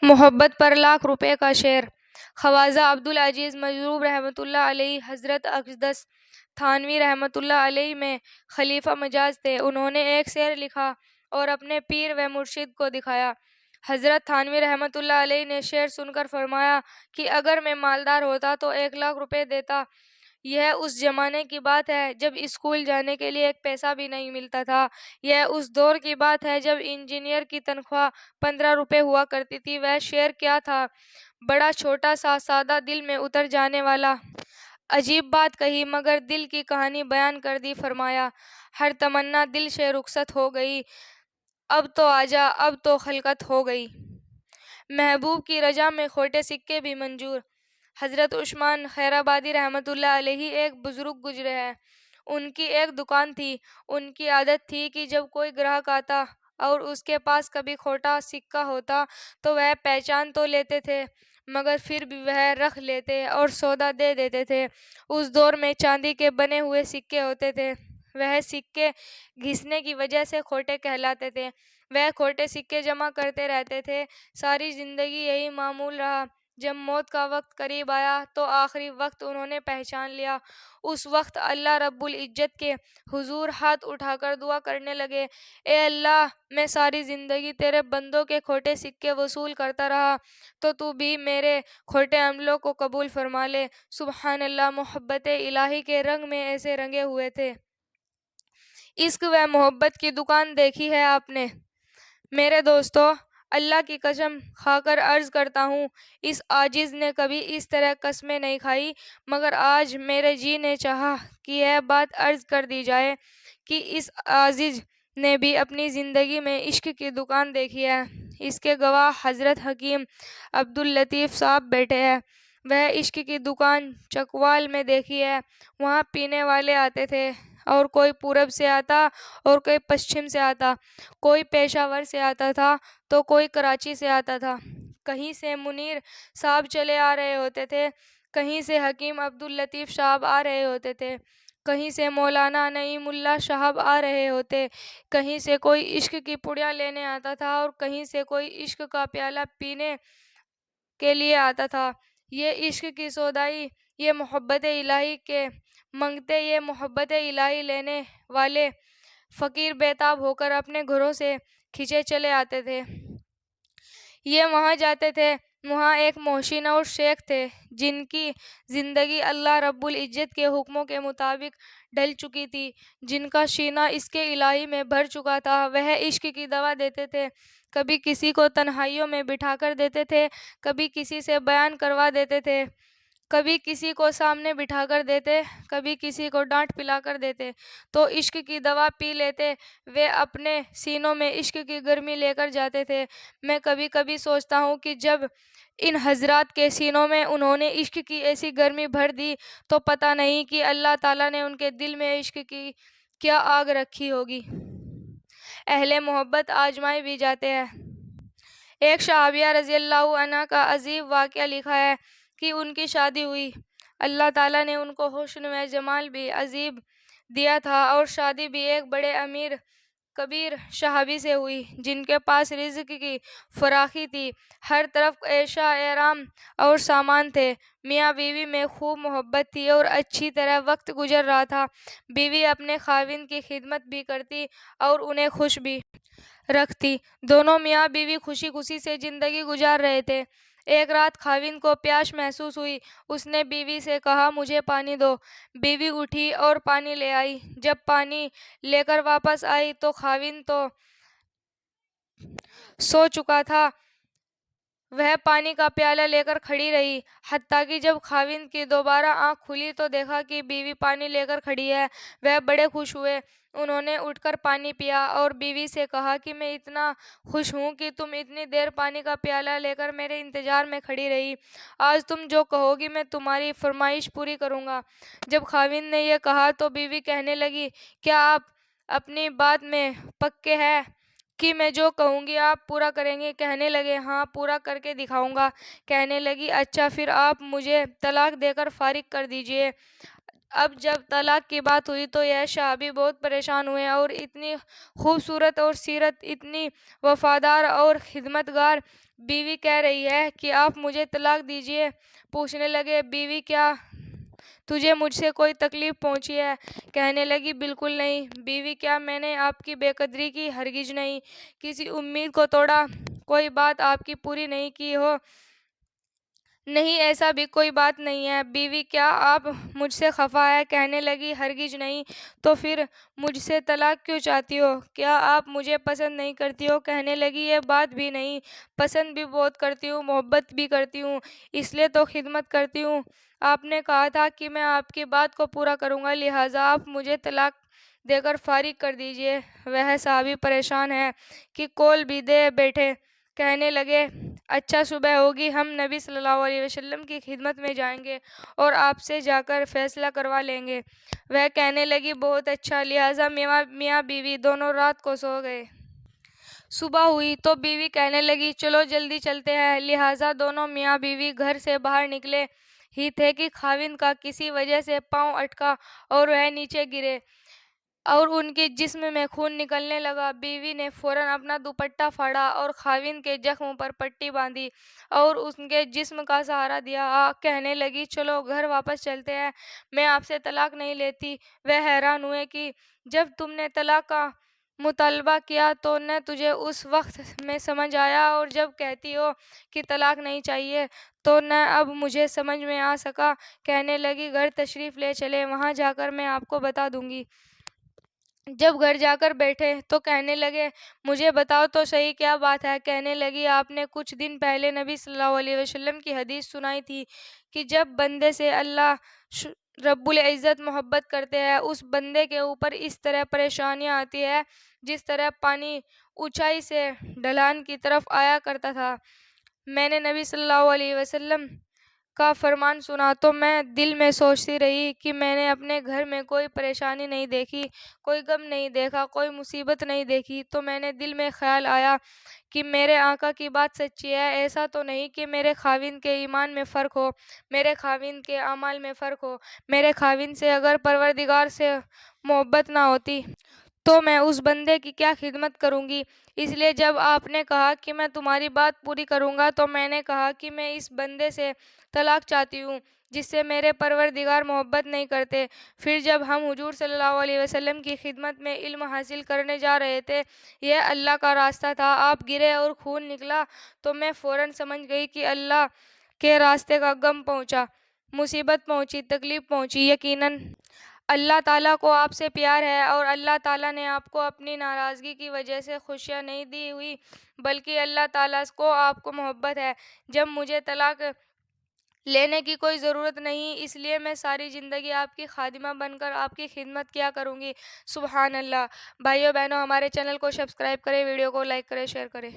محبت پر لاکھ روپے کا شعر۔ خواجہ عبدالعزیز مجروح رحمۃ اللہ علیہ حضرت اقدس تھانوی رحمۃ اللہ علیہ میں خلیفہ مجاز تھے۔ انہوں نے ایک شعر لکھا اور اپنے پیر و مرشد کو دکھایا۔ حضرت تھانوی رحمۃ اللہ علیہ نے شعر سن کر فرمایا کہ اگر میں مالدار ہوتا تو 1,00,000 روپے دیتا۔ یہ اس زمانے کی بات ہے جب اسکول جانے کے لیے ایک پیسہ بھی نہیں ملتا تھا۔ یہ اس دور کی بات ہے جب انجینئر کی تنخواہ 15 روپے ہوا کرتی تھی۔ وہ شعر کیا تھا، بڑا چھوٹا سا، سادہ، دل میں اتر جانے والا۔ عجیب بات کہی مگر دل کی کہانی بیان کر دی۔ فرمایا ہر تمنا دل سے رخصت ہو گئی، اب تو آجا، اب تو خلقت ہو گئی۔ محبوب کی رضا میں کھوٹے سکے بھی منظور۔ حضرت عثمان خیرآبادی رحمۃ اللہ علیہ ایک بزرگ گزرے ہیں۔ ان کی ایک دکان تھی۔ ان کی عادت تھی کہ جب کوئی گراہک آتا اور اس کے پاس کبھی کھوٹا سکہ ہوتا تو وہ پہچان تو لیتے تھے مگر پھر بھی وہ رکھ لیتے اور سودا دے دیتے تھے۔ اس دور میں چاندی کے بنے ہوئے سکے ہوتے تھے۔ وہ سکے گھسنے کی وجہ سے کھوٹے کہلاتے تھے۔ وہ کھوٹے سکے جمع کرتے رہتے تھے۔ ساری زندگی یہی معمول رہا۔ جب موت کا وقت قریب آیا تو آخری وقت انہوں نے پہچان لیا۔ اس وقت اللہ رب العزت کے حضور ہاتھ اٹھا کر دعا کرنے لگے، اے اللہ، میں ساری زندگی تیرے بندوں کے کھوٹے سکے وصول کرتا رہا تو تو بھی میرے کھوٹے عملوں کو قبول فرما لے۔ سبحان اللہ۔ محبت الہی کے رنگ میں ایسے رنگے ہوئے تھے۔ عشق و محبت کی دکان دیکھی ہے آپ نے؟ میرے دوستو، اللہ کی قسم کھا کر عرض کرتا ہوں، اس عاجز نے کبھی اس طرح قسمیں نہیں کھائی، مگر آج میرے جی نے چاہا کہ یہ بات عرض کر دی جائے کہ اس عاجز نے بھی اپنی زندگی میں عشق کی دکان دیکھی ہے۔ اس کے گواہ حضرت حکیم عبداللطیف صاحب بیٹھے ہیں۔ وہ عشق کی دکان چکوال میں دیکھی ہے۔ وہاں پینے والے آتے تھے اور کوئی پورب سے آتا اور کوئی پچھم سے آتا، کوئی پشاور سے آتا تھا تو کوئی کراچی سے آتا تھا۔ کہیں سے منیر صاحب چلے آ رہے ہوتے تھے، کہیں سے حکیم عبداللطیف صاحب آ رہے ہوتے تھے، کہیں سے مولانا نعیم اللہ صاحب آ رہے ہوتے، کہیں سے کوئی عشق کی پڑیا لینے آتا تھا اور کہیں سے کوئی عشق کا پیالہ پینے کے لیے آتا تھا۔ یہ عشق کی سودائی، یہ محبت الہی کے منگتے، یہ محبت الہی لینے والے فقیر بیتاب ہو کر اپنے گھروں سے کھنچے چلے آتے تھے۔ یہ وہاں جاتے تھے۔ وہاں ایک محسن اور شیخ تھے جن کی زندگی اللہ رب العزت کے حکموں کے مطابق ڈھل چکی تھی، جن کا سینہ عشق الہی میں بھر چکا تھا۔ وہ عشق کی دوا دیتے تھے، کبھی کسی کو تنہائیوں میں بٹھا کر دیتے تھے، کبھی کسی سے بیان کروا دیتے تھے، کبھی کسی کو سامنے بٹھا کر دیتے، کبھی کسی کو ڈانٹ پلا کر دیتے تو عشق کی دوا پی لیتے۔ وہ اپنے سینوں میں عشق کی گرمی لے کر جاتے تھے۔ میں کبھی کبھی سوچتا ہوں کہ جب ان حضرات کے سینوں میں انہوں نے عشق کی ایسی گرمی بھر دی تو پتہ نہیں کہ اللہ تعالیٰ نے ان کے دل میں عشق کی کیا آگ رکھی ہوگی۔ اہل محبت آزمائے بھی جاتے ہیں۔ ایک صحابیہ رضی اللہ عنہ کا عجیب واقعہ لکھا ہے کہ ان کی شادی ہوئی۔ اللہ تعالیٰ نے ان کو حسن و جمال بھی عجیب دیا تھا اور شادی بھی ایک بڑے امیر کبیر صحابی سے ہوئی جن کے پاس رزق کی فراخی تھی، ہر طرف عیش آرام اور سامان تھے۔ میاں بیوی میں خوب محبت تھی اور اچھی طرح وقت گزر رہا تھا۔ بیوی اپنے خاوند کی خدمت بھی کرتی اور انہیں خوش بھی رکھتی۔ دونوں میاں بیوی خوشی خوشی سے زندگی گزار رہے تھے۔ ایک رات خاوند کو پیاس محسوس ہوئی۔ اس نے بیوی سے کہا، مجھے پانی دو۔ بیوی اٹھی اور پانی لے آئی۔ جب پانی لے کر واپس آئی تو خاوند تو سو چکا تھا۔ وہ پانی کا پیالہ لے کر کھڑی رہی، حتیٰ کہ جب خاوند کی دوبارہ آنکھ کھلی تو دیکھا کہ بیوی پانی لے کر کھڑی ہے۔ وہ بڑے خوش ہوئے۔ انہوں نے اٹھ کر پانی پیا اور بیوی سے کہا کہ میں اتنا خوش ہوں کہ تم اتنی دیر پانی کا پیالہ لے کر میرے انتظار میں کھڑی رہی۔ آج تم جو کہو گی میں تمہاری فرمائش پوری کروں گا۔ جب خاوند نے یہ کہا تو بیوی کہنے لگی، کیا آپ اپنی بات میں پکے ہیں کہ میں جو کہوں گی آپ پورا کریں گے؟ کہنے لگے، ہاں، پورا کر کے دکھاؤں گا۔ کہنے لگی، اچھا، پھر آپ مجھے طلاق دے کر فارغ کر دیجئے۔ اب جب طلاق کی بات ہوئی تو یہ صحابی بہت پریشان ہوئے، اور اتنی خوبصورت اور سیرت اتنی وفادار اور خدمتگار بیوی کہہ رہی ہے کہ آپ مجھے طلاق دیجئے۔ پوچھنے لگے، بیوی کیا تجھے مجھ سے کوئی تکلیف پہنچی ہے؟ کہنے لگی، بالکل نہیں۔ بیوی کیا میں نے آپ کی بے قدری کی؟ ہرگز نہیں۔ کسی امید کو توڑا؟ کوئی بات آپ کی پوری نہیں کی ہو؟ نہیں، ایسا بھی کوئی بات نہیں ہے۔ بیوی کیا آپ مجھ سے خفا ہے؟ کہنے لگی، ہرگز نہیں۔ تو پھر مجھ سے طلاق کیوں چاہتی ہو؟ کیا آپ مجھے پسند نہیں کرتی ہو؟ کہنے لگی، یہ بات بھی نہیں، پسند بھی بہت کرتی ہوں، محبت بھی کرتی ہوں، اس لیے تو خدمت کرتی ہوں۔ آپ نے کہا تھا کہ میں آپ کی بات کو پورا کروں گا، لہٰذا آپ مجھے طلاق دے کر فارغ کر دیجئے۔ وہ صحابی پریشان ہے کہ کول بھی دے بیٹھے۔ کہنے لگے، اچھا، صبح ہوگی ہم نبی صلی اللہ علیہ وسلم کی خدمت میں جائیں گے اور آپ سے جا کر فیصلہ کروا لیں گے۔ وہ کہنے لگی، بہت اچھا۔ لہٰذا میاں بیوی دونوں رات کو سو گئے۔ صبح ہوئی تو بیوی کہنے لگی، چلو جلدی چلتے ہیں۔ لہٰذا دونوں میاں بیوی گھر سے باہر نکلے ہی تھے کہ خاوند کا کسی وجہ سے پاؤں اٹکا اور وہ نیچے گرے اور ان کے جسم میں خون نکلنے لگا۔ بیوی نے فوراً اپنا دوپٹہ پھاڑا اور خاوند کے زخم پر پٹی باندھی اور ان کے جسم کا سہارا دیا۔ کہنے لگی، چلو گھر واپس چلتے ہیں، میں آپ سے طلاق نہیں لیتی۔ وہ حیران ہوئے کہ جب تم نے طلاق کا مطالبہ کیا تو نہ تجھے اس وقت میں سمجھ آیا، اور جب کہتی ہو کہ طلاق نہیں چاہیے تو نہ اب مجھے سمجھ میں آ سکا۔ کہنے لگی، گھر تشریف لے چلیں، وہاں جا کر میں آپ کو بتا دوں گی۔ جب گھر جا کر بیٹھے تو کہنے لگے، مجھے بتاؤ تو صحیح کیا بات ہے؟ کہنے لگی، آپ نے کچھ دن پہلے نبی صلی اللہ علیہ وسلم کی حدیث سنائی تھی کہ جب بندے سے اللہ رب العزت محبت کرتے ہیں، اس بندے کے اوپر اس طرح پریشانیاں آتی ہے جس طرح پانی اونچائی سے ڈھلان کی طرف آیا کرتا تھا۔ میں نے نبی صلی اللہ علیہ وسلم کا فرمان سنا تو میں دل میں سوچتی رہی کہ میں نے اپنے گھر میں کوئی پریشانی نہیں دیکھی، کوئی غم نہیں دیکھا، کوئی مصیبت نہیں دیکھی۔ تو میں نے دل میں خیال آیا کہ میرے آقا کی بات سچی ہے، ایسا تو نہیں کہ میرے خاوند کے ایمان میں فرق ہو، میرے خاوند کے اعمال میں فرق ہو۔ میرے خاوند سے اگر پروردگار سے محبت نہ ہوتی تو میں اس بندے کی کیا خدمت کروں گی؟ اس لیے جب آپ نے کہا کہ میں تمہاری بات پوری کروں گا تو میں نے کہا کہ میں اس بندے سے طلاق چاہتی ہوں جس سے میرے پروردگار محبت نہیں کرتے۔ پھر جب ہم حضور صلی اللہ علیہ وسلم کی خدمت میں علم حاصل کرنے جا رہے تھے، یہ اللہ کا راستہ تھا، آپ گرے اور خون نکلا تو میں فوراً سمجھ گئی کہ اللہ کے راستے کا غم پہنچا، مصیبت پہنچی، تکلیف پہنچی۔ یقیناً اللہ تعالیٰ کو آپ سے پیار ہے اور اللہ تعالیٰ نے آپ کو اپنی ناراضگی کی وجہ سے خوشیاں نہیں دی ہوئی، بلکہ اللہ تعالیٰ کو آپ کو محبت ہے۔ جب مجھے طلاق لینے کی کوئی ضرورت نہیں، اس لیے میں ساری زندگی آپ کی خادمہ بن کر آپ کی خدمت کیا کروں گی۔ سبحان اللہ۔ بھائیو بہنوں، ہمارے چینل کو سبسکرائب کریں، ویڈیو کو لائک کریں، شیئر کریں۔